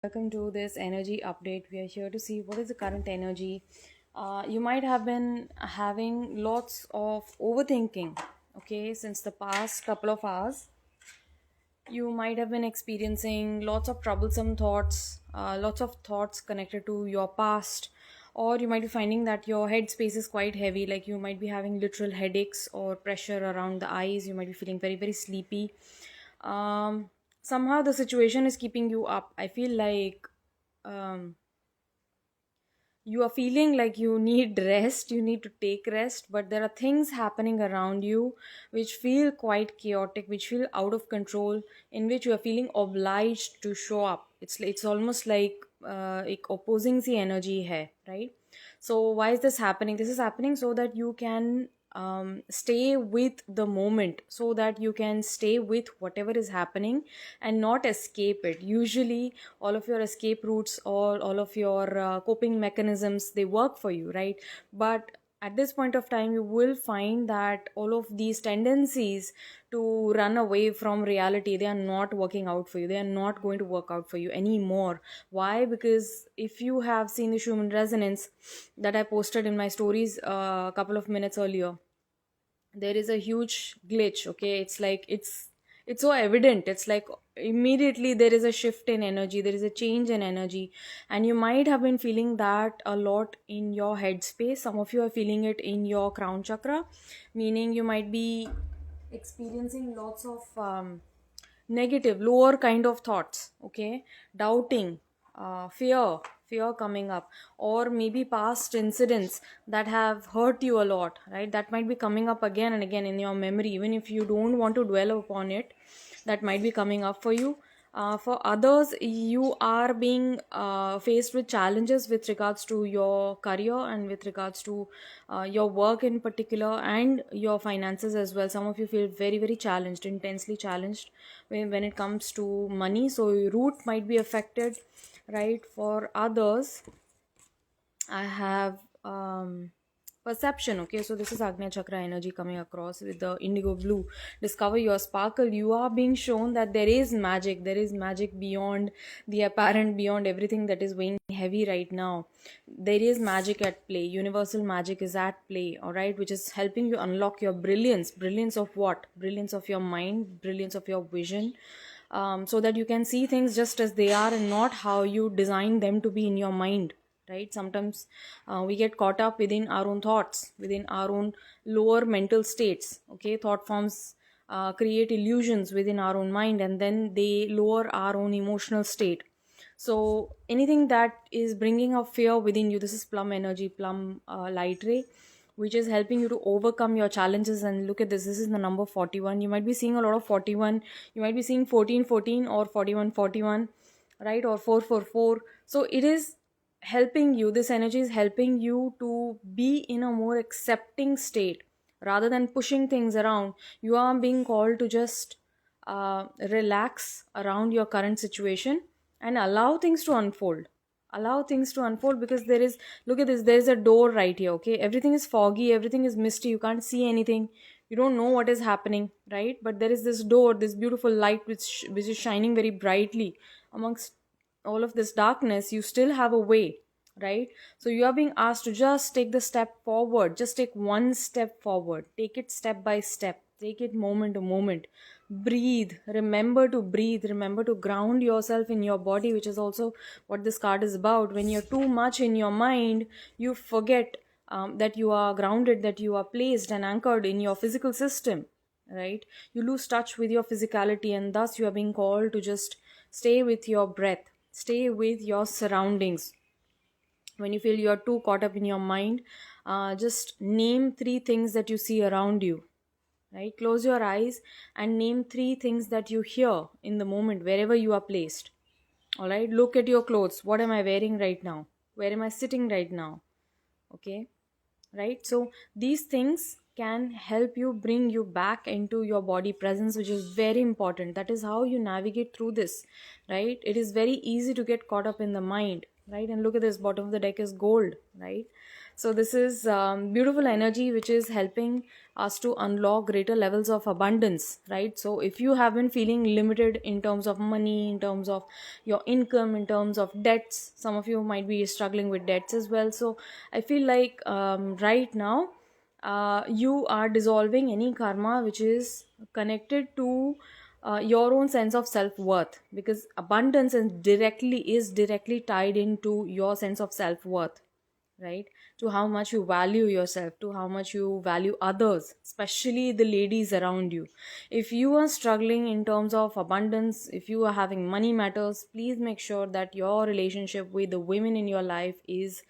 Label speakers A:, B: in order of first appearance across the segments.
A: Welcome to this energy update. We are here to see what is the current energy. You might have been having lots of overthinking, okay, since the past couple of hours. You might have been experiencing lots of troublesome thoughts, lots of thoughts connected to your past, or you might be finding that your headspace is quite heavy, like you might be having literal headaches or pressure around the eyes. You might be feeling very, very sleepy. Somehow the situation is keeping you up. I feel like um, you are feeling like you need rest, you need to take rest, but there are things happening around you which feel quite chaotic, which feel out of control, in which you are feeling obliged to show up. It's almost like एक opposing सी energy है, right? So why is this happening? This is happening so that you can stay with the moment, so that you can stay with whatever is happening and not escape it. Usually all of your escape routes or all of your coping mechanisms, they work for you, right? But at this point of time you will find that all of these tendencies to run away from reality, they are not working out for you, they are not going to work out for you anymore. Why? Because if you have seen the Schumann resonance that I posted in my stories a couple of minutes earlier, there is a huge glitch. Okay, it's so evident. It's like immediately there is a shift in energy, there is a change in energy, and you might have been feeling that a lot in your headspace. Some of you are feeling it in your crown chakra, meaning you might be experiencing lots of negative lower kind of thoughts, okay, doubting, fear coming up, or maybe past incidents that have hurt you a lot, right? That might be coming up again and again in your memory, even if you don't want to dwell upon it. That might be coming up for you. For others, you are being faced with challenges with regards to your career and with regards to your work in particular, and your finances as well. Some of you feel very, very challenged, intensely challenged when it comes to money. So your root might be affected, right? For others, I have perception. Okay, so this is Agnya Chakra energy coming across with the indigo blue. Discover your sparkle. You are being shown that there is magic. There is magic beyond the apparent, beyond everything that is weighing heavy right now. There is magic at play. Universal magic is at play, all right, which is helping you unlock your brilliance. Brilliance of what? Brilliance of your mind, brilliance of your vision. So that you can see things just as they are and not how you design them to be in your mind, right? Sometimes we get caught up within our own thoughts, within our own lower mental states. Okay, thought forms create illusions within our own mind, and then they lower our own emotional state. So anything that is bringing up fear within you, this is plum energy, plum light ray, which is helping you to overcome your challenges. And look at this is the number 41. You might be seeing a lot of 41, you might be seeing 1414 or 4141, right? Or 444. So it is helping you, this energy is helping you to be in a more accepting state. Rather than pushing things around, you are being called to just relax around your current situation and allow things to unfold. Allow things to unfold, because there is, look at this, there's a door right here. Okay, everything is foggy, everything is misty, you can't see anything, you don't know what is happening, right? But there is this door, this beautiful light which is shining very brightly amongst all of this darkness. You still have a way, right? So you are being asked to just take the step forward, just take one step forward, take it step by step, take it moment to moment. Breathe, remember to breathe, remember to ground yourself in your body, which is also what this card is about. When you're too much in your mind, you forget that you are grounded, that you are placed and anchored in your physical system, right? You lose touch with your physicality, and thus you are being called to just stay with your breath, stay with your surroundings. When you feel you're too caught up in your mind, just name three things that you see around you, right? Close your eyes and name three things that you hear in the moment wherever you are placed. All right, look at your clothes. What am I wearing right now? Where am I sitting right now? Okay, right? So these things can help you bring you back into your body presence, which is very important. That is how you navigate through this, right? It is very easy to get caught up in the mind, right? And look at this, bottom of the deck is gold, right? So this is beautiful energy which is helping us to unlock greater levels of abundance, right? So if you have been feeling limited in terms of money, in terms of your income, in terms of debts, some of you might be struggling with debts as well. So I feel like right now you are dissolving any karma which is connected to your own sense of self-worth, because abundance is directly tied into your sense of self-worth, right? To how much you value yourself, to how much you value others, especially the ladies around you. If you are struggling in terms of abundance, if you are having money matters, please make sure that your relationship with the women in your life is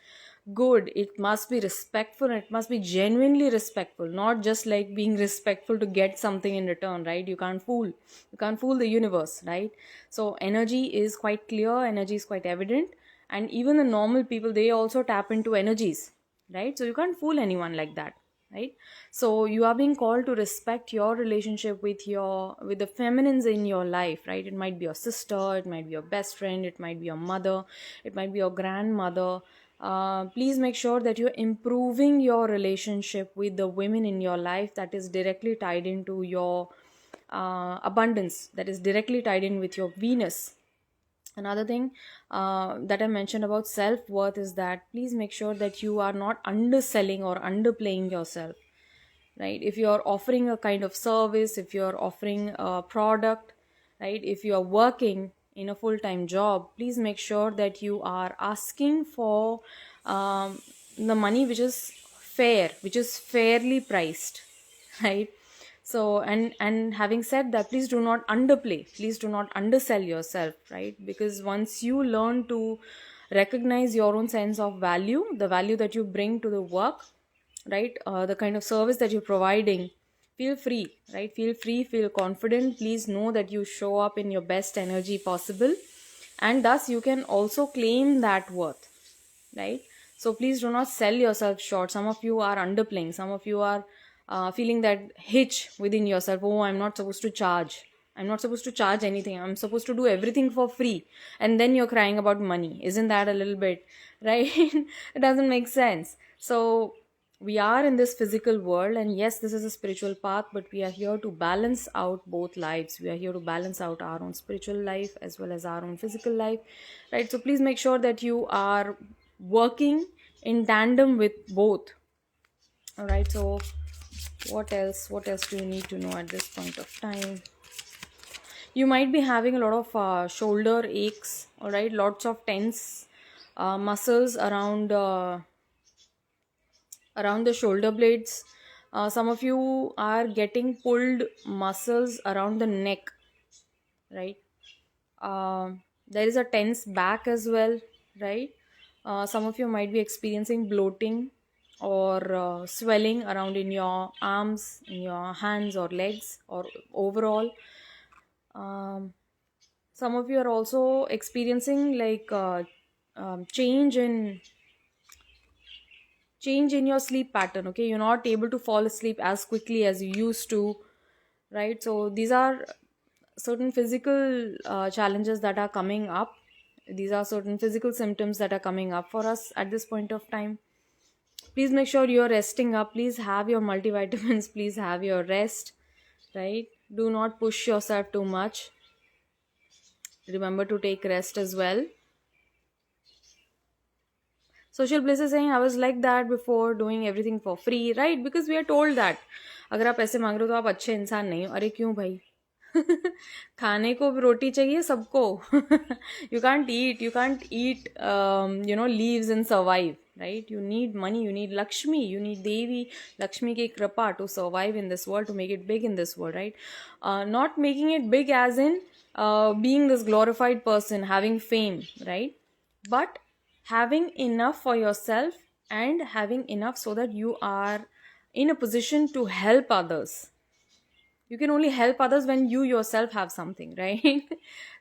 A: good. It must be respectful, it must be genuinely respectful, not just like being respectful to get something in return, right? You can't fool the universe, right? So energy is quite clear, energy is quite evident, and even the normal people, they also tap into energies, right? So you can't fool anyone like that, right? So you are being called to respect your relationship with the feminines in your life, right? It might be your sister, it might be your best friend, it might be your mother, it might be your grandmother. Please make sure that you're improving your relationship with the women in your life, that is directly tied into your abundance, that is directly tied in with your Venus. Another thing that I mentioned about self-worth is that please make sure that you are not underselling or underplaying yourself, right? If you're offering a kind of service, if you're offering a product, right, if you're working in a full-time job, please make sure that you are asking for the money which is fair, which is fairly priced, right? So and having said that, please do not underplay, please do not undersell yourself, right? Because once you learn to recognize your own sense of value, the value that you bring to the work, right, the kind of service that you're providing, feel free, right? Feel free, feel confident. Please know that you show up in your best energy possible, and thus you can also claim that worth, right? So please do not sell yourself short. Some of you are underplaying, some of you are feeling that hitch within yourself. Oh, I'm not supposed to charge anything, I'm supposed to do everything for free, and then you're crying about money. Isn't that a little bit, right? It doesn't make sense. So we are in this physical world, and yes, this is a spiritual path, but we are here to balance out both lives. We are here to balance out our own spiritual life as well as our own physical life, right? So please make sure that you are working in tandem with both. All right, so what else do you need to know at this point of time? You might be having a lot of shoulder aches, all right, lots of tense muscles around the shoulder blades. Some of you are getting pulled muscles around the neck, right? There is a tense back as well, right? Some of you might be experiencing bloating or swelling around in your arms, in your hands or legs, or overall. Um, some of you are also experiencing like change in your sleep pattern. Okay, you're not able to fall asleep as quickly as you used to, right? So these are certain physical challenges that are coming up. These are certain physical symptoms that are coming up for us at this point of time. Please make sure you're resting up, please have your multivitamins, please have your rest, right? Do not push yourself too much. Remember to take rest as well. Social bliss is saying I was like that before, doing everything for free, right? Because we are told that अगर आप पैसे मांग रहे हो तो आप अच्छे इंसान नहीं हो. अरे क्यों भाई? खाने को रोटी चाहिए सबको. You can't eat leaves and survive, right? You need money, you need Lakshmi, you need Devi Lakshmi ki kripa to survive in this world, to make it big in this world, right? Not making it big as in being this glorified person, having fame, right? But having enough for yourself, and having enough so that you are in a position to help others. You can only help others when you yourself have something, right?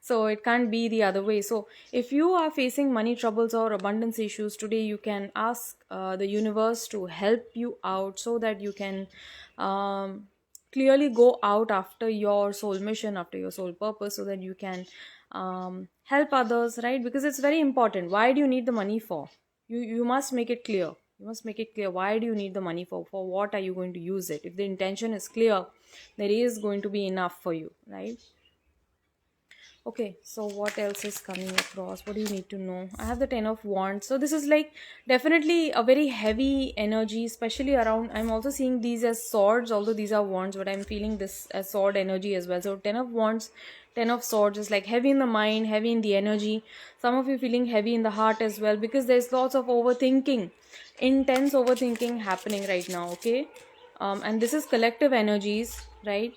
A: So it can't be the other way. So if you are facing money troubles or abundance issues today, you can ask the universe to help you out so that you can clearly go out after your soul mission, after your soul purpose, so that you can help others, right? Because it's very important. Why do you need the money for? You must make it clear, You must make it clear, why do you need the money for what are you going to use it? If the intention is clear, there is going to be enough for you, right? Okay, so what else is coming across? What do you need to know? I have the 10 of Wands. So this is like definitely a very heavy energy, especially around. I'm also seeing these as swords, although these are wands, but I'm feeling this as sword energy as well. So 10 of Wands, 10 of Swords is like heavy in the mind, heavy in the energy. Some of you feeling heavy in the heart as well, because there's lots of overthinking, intense overthinking happening right now, okay? And this is collective energies, right?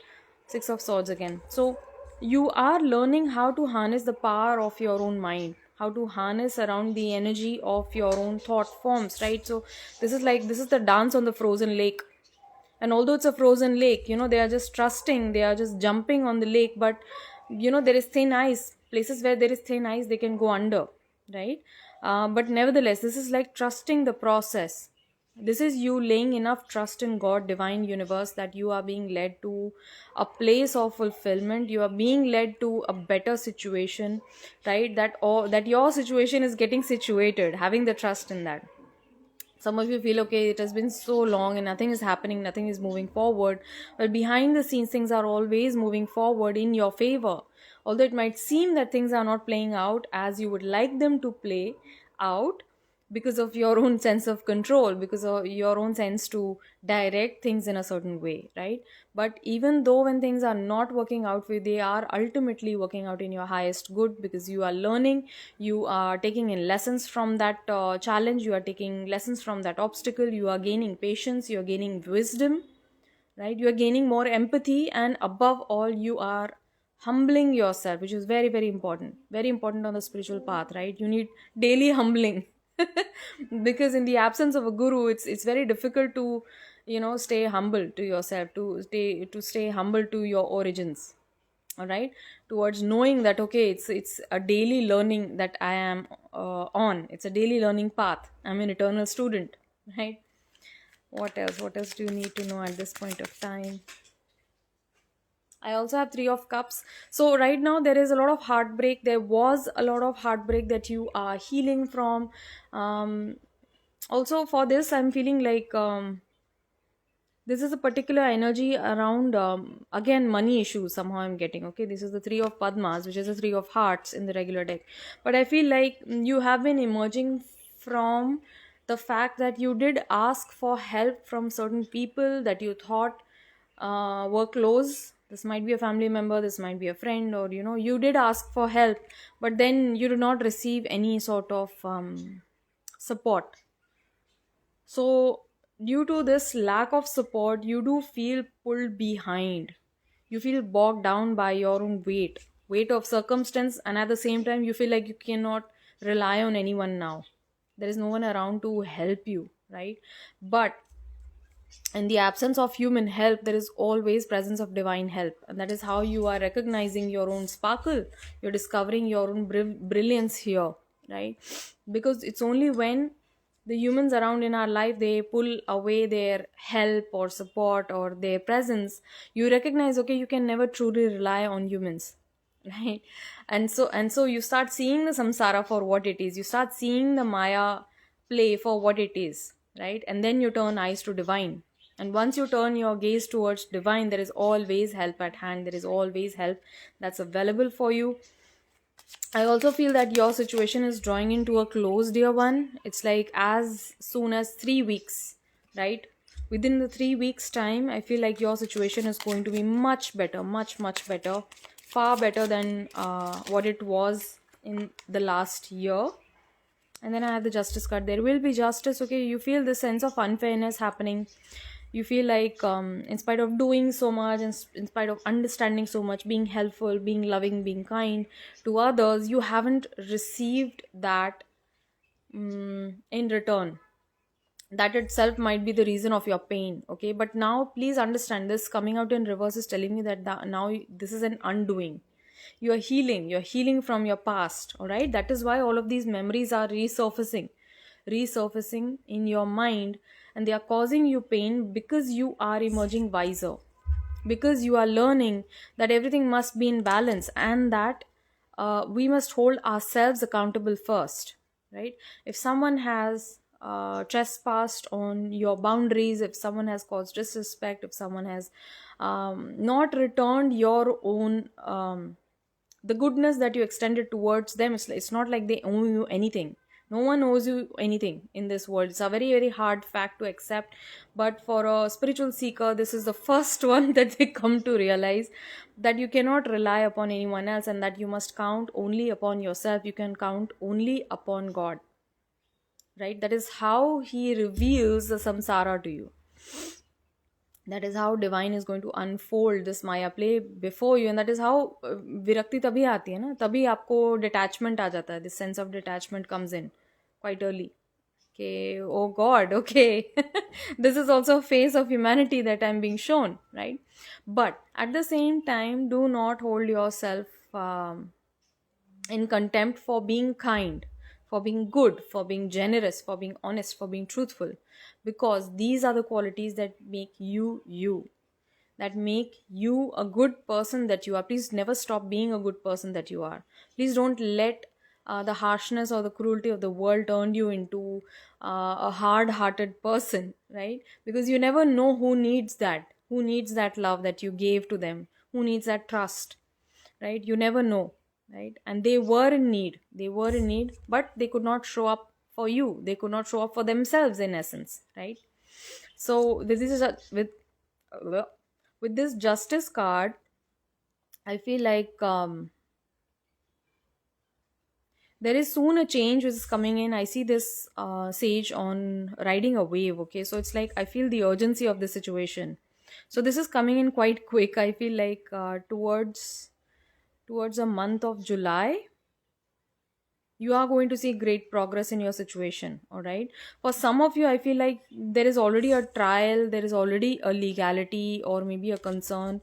A: 6 of Swords again. So you are learning how to harness the power of your own mind, how to harness around the energy of your own thought forms, right? So this is the dance on the frozen lake. And although it's a frozen lake, they are just trusting, they are just jumping on the lake, but there is thin ice. Places where there is thin ice, they can go under, right? But nevertheless, this is like trusting the process. This is you laying enough trust in God, divine universe, that you are being led to a place of fulfillment. You are being led to a better situation, right? That your situation is getting situated, having the trust in that. Some of you feel, okay, it has been so long and nothing is happening, nothing is moving forward. Well, behind the scenes, things are always moving forward in your favor. Although it might seem that things are not playing out as you would like them to play out, because of your own sense of control, because of your own sense to direct things in a certain way, right? But even though when things are not working out for you, they are ultimately working out in your highest good, because you are learning, you are taking in lessons from that challenge, you are taking lessons from that obstacle, you are gaining patience, you are gaining wisdom, right? You are gaining more empathy, and above all, you are humbling yourself, which is very, very important on the spiritual path, right? You need daily humbling. Because in the absence of a guru, it's very difficult to stay humble to yourself, to stay humble to your origins, all right? Towards knowing that, okay, it's a daily learning that I am on. It's a daily learning path. I'm an eternal student, right? What else do you need to know at this point of time? I also have 3 of Cups. So right now there is a lot of heartbreak. There was a lot of heartbreak that you are healing from. Also for this, I'm feeling like this is a particular energy around again money issues. Somehow I'm getting, okay, this is the 3 of Padmas, which is the 3 of Hearts in the regular deck. But I feel like you have been emerging from the fact that you did ask for help from certain people that you thought were close. This might be a family member, this might be a friend, or you did ask for help, but then you did not receive any sort of support. So due to this lack of support, you do feel pulled behind. You feel bogged down by your own weight of circumstance, and at the same time, you feel like you cannot rely on anyone now. There is no one around to help you, right? But in the absence of human help, there is always presence of divine help, and that is how you are recognizing your own sparkle. You're discovering your own brilliance here, right? Because it's only when the humans around in our life, they pull away their help or support or their presence, you recognize, okay, you can never truly rely on humans, right? And so you start seeing the samsara for what it is. You start seeing the maya play for what it is, right? And then you turn eyes to divine. And once you turn your gaze towards divine, there is always help at hand. There is always help that's available for you. I also feel that your situation is drawing into a close, dear one. It's like as soon as 3 weeks, right? Within the 3 weeks' time, I feel like your situation is going to be much better, much better, far better than what it was in the last year. And then I have the Justice card. There will be justice, okay? You feel the sense of unfairness happening. You feel like in spite of doing so much, in spite of understanding so much, being helpful, being loving, being kind to others, you haven't received that in return. That itself might be the reason of your pain, okay? But now please understand, this coming out in reverse is telling me that now this is an undoing. You're healing from your past, all right? That is why all of these memories are resurfacing in your mind, and they are causing you pain because you are emerging wiser, because you are learning that everything must be in balance, and that we must hold ourselves accountable first, right? If someone has trespassed on your boundaries, if someone has caused disrespect, if someone has not returned your own the goodness that you extended towards them. It's not like they owe you anything. No one owes you anything in this world. It's a very, very hard fact to accept, but for a spiritual seeker, this is the first one that they come to realize, that you cannot rely upon anyone else, and that you must count only upon yourself. You can count only upon God, right? That is how he reveals the samsara to you. That is how divine is going to unfold this Maya play before you, and that is how virakti tabhi aati hai na, tabhi aapko detachment aa jata hai. This sense of detachment comes in quite early. Okay, oh God, okay, this is also a phase of humanity that I'm being shown, right? But at the same time, do not hold yourself in contempt for being kind, for being good, for being generous, for being honest, for being truthful, because these are the qualities that make you you, that make you a good person that you are. Please never stop being a good person that you are. Please don't let the harshness or the cruelty of the world turn you into a hard-hearted person, right? Because you never know who needs that love that you gave to them, who needs that trust, right? You never know, right? And they were in need, but they could not show up for you, they could not show up for themselves, in essence, right? So this is with this justice card, I feel like there is soon a change which is coming in. I see this sage on riding a wave. Okay, so it's like I feel the urgency of the situation. So this is coming in quite quick. I feel like towards the month of July, you are going to see great progress in your situation. All right, for some of you, I feel like there is already a trial, there is already a legality, or maybe a concern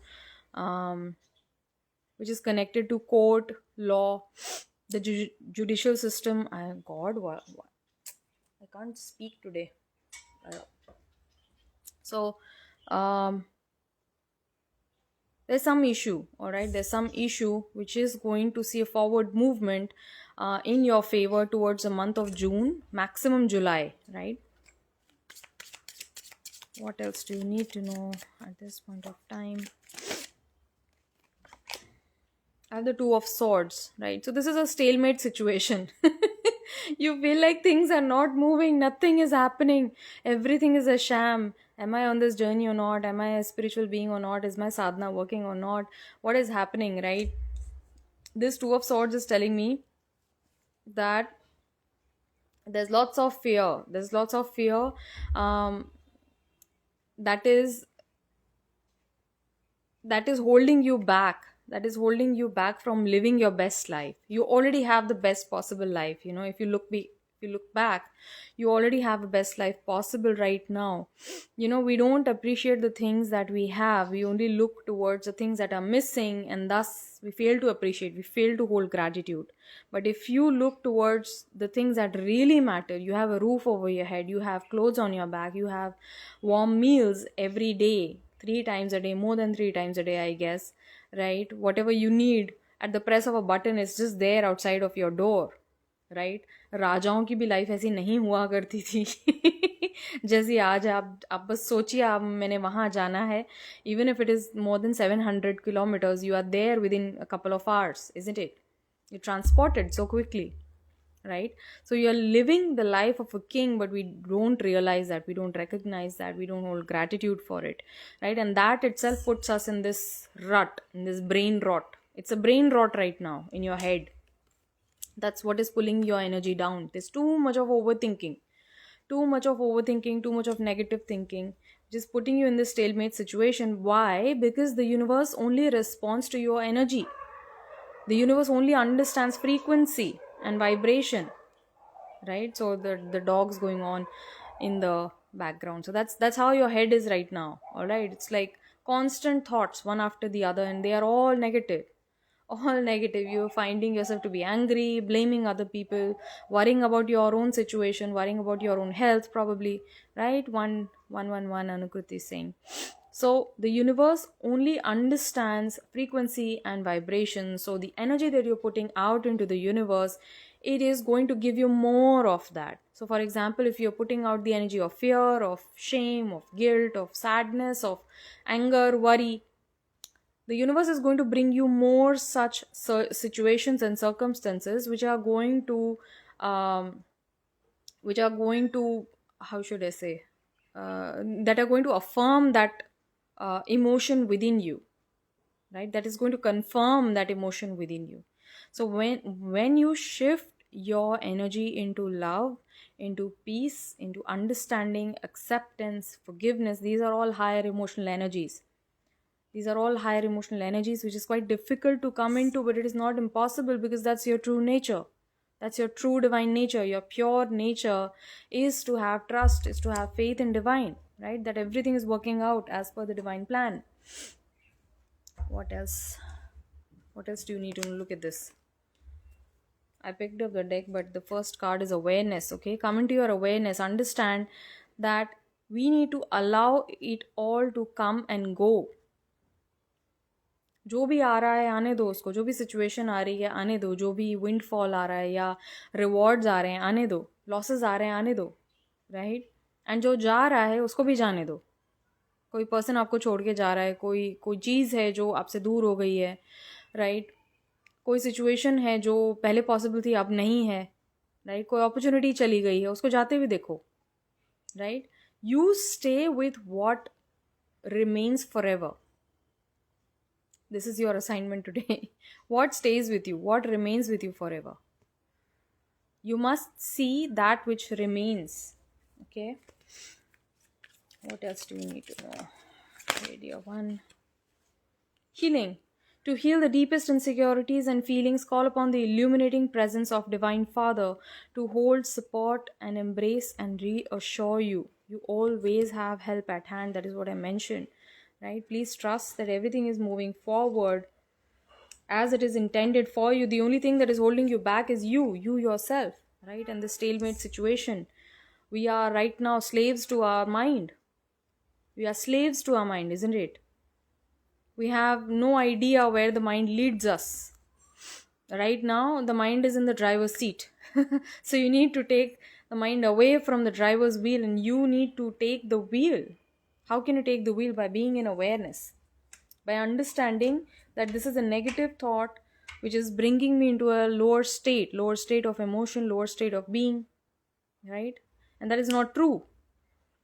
A: which is connected to court, law, the judicial system. God, what I can't speak today. So there's some issue, all right, there's some issue which is going to see a forward movement in your favor towards the month of June, maximum July, right? What else do you need to know at this point of time? I have the Two of Swords, right? So this is a stalemate situation. You feel like things are not moving, nothing is happening, everything is a sham. Am I on this journey or not? Am I a spiritual being or not? Is my sadhana working or not? What is happening, right? This Two of Swords is telling me that there's lots of fear. There's lots of fear that is holding you back, that is holding you back from living your best life. You already have the best possible life, you know. If you look back, you already have the best life possible right now. You know, we don't appreciate the things that we have, we only look towards the things that are missing, and thus we fail to appreciate, we fail to hold gratitude. But if you look towards the things that really matter, you have a roof over your head, you have clothes on your back, you have warm meals every day, 3 times a day, more than 3 times a day, I guess, right? Whatever you need at the press of a button is just there outside of your door, right? राजाओं की भी life ऐसी नहीं हुआ करती थी जैसी आज आप बस सोचिए, आप मैंने वहाँ जाना है, even if it is more than 700 kilometers, you are there within a couple of hours, isn't it? You're transported so quickly, right? So you're living the life of a king, but we don't realize that, we don't recognize that, we don't hold gratitude for it, right? And that itself puts us in this rut, in this brain rot. It's a brain rot right now in your head. That's what is pulling your energy down. There's too much of overthinking, too much of negative thinking, just putting you in this stalemate situation. Why? Because the universe only responds to your energy. The universe only understands frequency and vibration, right? So the dog's going on in the background. So that's how your head is right now, all right? It's like constant thoughts, one after the other, and they are all negative. You're finding yourself to be angry, blaming other people, worrying about your own situation, worrying about your own health, probably, right? 111 Anukruti is saying. So the universe only understands frequency and vibration. So the energy that you're putting out into the universe it is going to give you more of that. So for example, if you're putting out the energy of fear, of shame, of guilt, of sadness, of anger, worry, the universe is going to bring you more such situations and circumstances which are going to um, how should I say, that are going to affirm that emotion within you, right? That is going to confirm that emotion within you. So when you shift your energy into love, into peace, into understanding, acceptance, forgiveness, these are all higher emotional energies. These are all higher emotional energies, which is quite difficult to come into, but it is not impossible, because that's your true nature. That's your true divine nature. Your pure nature is to have trust, is to have faith in divine, right? That everything is working out as per the divine plan. What else? What else do you need to look at this? I picked up the deck, but the first card is awareness. Okay, come into your awareness. Understand that we need to allow it all to come and go. जो भी आ रहा है आने दो उसको, जो भी situation आ रही है आने दो, जो भी विंडफॉल आ रहा है या रिवॉर्ड्स आ रहे हैं आने दो, लॉसेस आ रहे हैं आने दो, राइट? एंड जो जा रहा है उसको भी जाने दो. कोई पर्सन आपको छोड़ के जा रहा है, कोई कोई चीज़ है जो आपसे दूर हो गई है, राइट? कोई सिचुएशन है जो पहले पॉसिबल थी अब नहीं है, राइट? कोई अपॉर्चुनिटी चली गई है, उसको जाते हुए देखो, right? You stay with what remains for ever. This is your assignment today. What stays with you? What remains with you forever? You must see that which remains. Okay. What else do you need to know? Radio 1. Healing. To heal the deepest insecurities and feelings, call upon the illuminating presence of Divine Father to hold, support, and embrace and reassure you. You always have help at hand. That is what I mentioned. Right? Please trust that everything is moving forward as it is intended for you. The only thing that is holding you back is you yourself, right? And the stalemate situation. We are right now slaves to our mind. We are slaves to our mind, isn't it? We have no idea where the mind leads us. Right now, the mind is in the driver's seat. So you need to take the mind away from the driver's wheel and you need to take the wheel. How can you take the wheel? By being in awareness, by understanding that this is a negative thought which is bringing me into a lower state of emotion, lower state of being, right? And that is not true.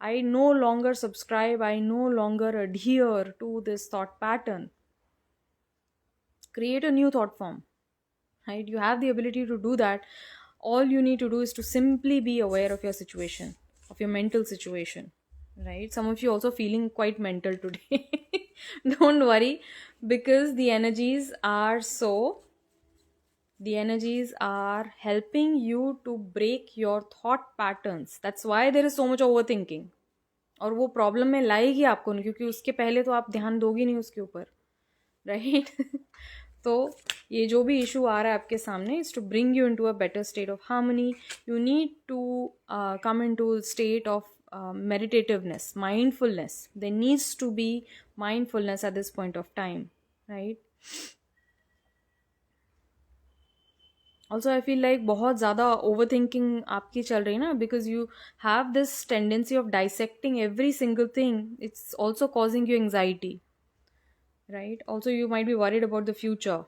A: I no longer subscribe, I no longer adhere to this thought pattern. Create a new thought form, right? You have the ability to do that. All you need to do is to simply be aware of your situation, of your mental situation. Right? Some of you also feeling quite mental today. Don't worry, because the energies are helping you to break your thought patterns. That's why there is so much overthinking. और वो problem में लाएगी आपको नहीं, क्योंकि उसके पहले तो आप ध्यान दोगे नहीं उसके ऊपर, राइट? तो ये जो भी इशू आ रहा है आपके सामने is to bring you into a better state of harmony. You need to come into state of meditativeness, mindfulness. There needs to be mindfulness at this point of time, right? Also, I feel like बहुत ज़्यादा overthinking आपकी चल रही है ना, because you have this tendency of dissecting every single thing. It's also causing you anxiety, right? Also, you might be worried about the future.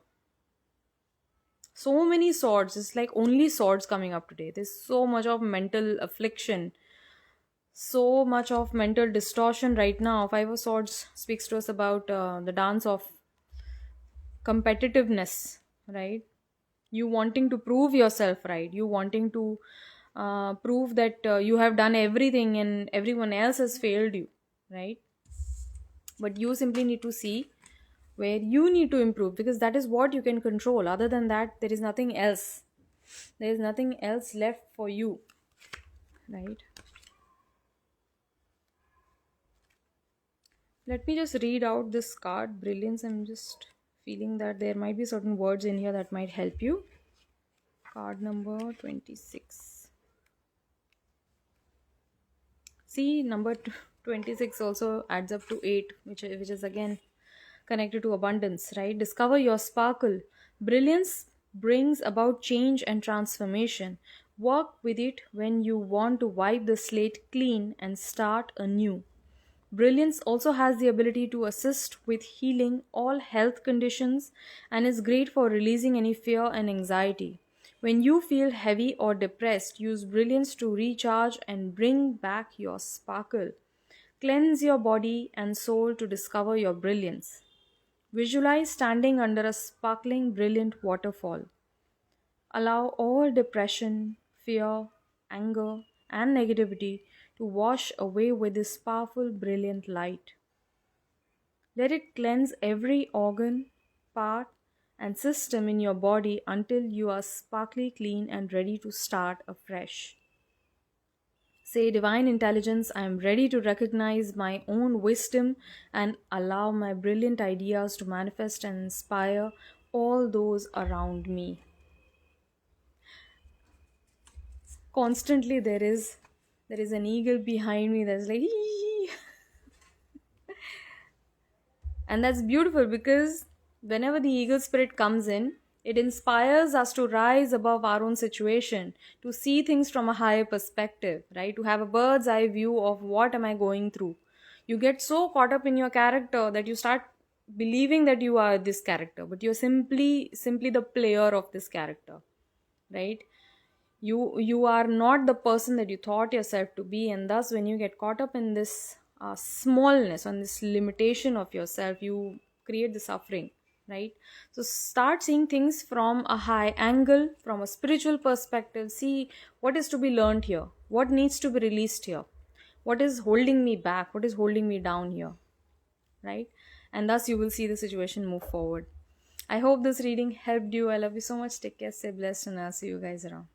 A: So many swords. It's like only swords coming up today. There's so much of mental affliction, so much of mental distortion right now. Five of Swords speaks to us about the dance of competitiveness, right? You wanting to prove yourself, right? You wanting to prove that you have done everything and everyone else has failed you, right? But you simply need to see where you need to improve, because that is what you can control. Other than that, there is nothing else. There is nothing else left for you, right? Let me just read out this card, Brilliance. I'm just feeling that there might be certain words in here that might help you. Card number 26. See, number 26 also adds up to 8, which is again connected to abundance, right? Discover your sparkle. Brilliance brings about change and transformation. Work with it when you want to wipe the slate clean and start anew. Brilliance also has the ability to assist with healing all health conditions and is great for releasing any fear and anxiety. When you feel heavy or depressed, use brilliance to recharge and bring back your sparkle. Cleanse your body and soul to discover your brilliance. Visualize standing under a sparkling, brilliant waterfall. Allow all depression, fear, anger, and negativity to wash away with this powerful, brilliant light. Let it cleanse every organ, part, and system in your body until you are sparkly clean and ready to start afresh. Say, Divine Intelligence, I am ready to recognize my own wisdom and allow my brilliant ideas to manifest and inspire all those around me. Constantly there is an eagle behind me that's like "Ee." And that's beautiful because whenever the eagle spirit comes in, it inspires us to rise above our own situation, to see things from a higher perspective, right? To have a bird's eye view of what am I going through. You get so caught up in your character that you start believing that you are this character, but you're simply the player of this character, right? You are not the person that you thought yourself to be, and thus when you get caught up in this smallness, on this limitation of yourself, you create the suffering, right? So start seeing things from a high angle, from a spiritual perspective. See what is to be learned here, what needs to be released here, what is holding me back, what is holding me down here, right? And thus you will see the situation move forward. I hope this reading helped you. I love you so much. Take care, stay blessed, and I'll see you guys around.